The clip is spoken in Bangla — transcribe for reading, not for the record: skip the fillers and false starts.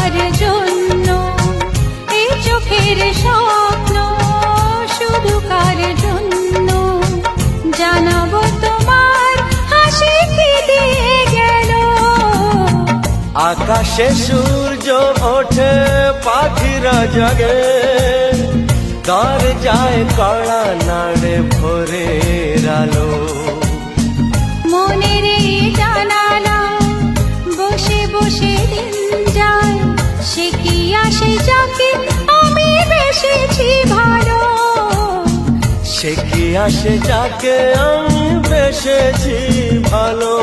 কার জন্য এই চোখের স্বপ্ন, শুধু কার জন্য জানাবো তোমার হাসি কি দিয়ে গেল। আকাশে সূর্য ওঠে পাখিরা জাগে, তার যায় কড়া নাড়ে ভোরের আলো। মনের এই জানালা বসে বসে দিন যায়, সে কি আসে যাকে আমি বেসেছি ভালো। সে কি আসে যাকে আমি বেসেছি ভালো।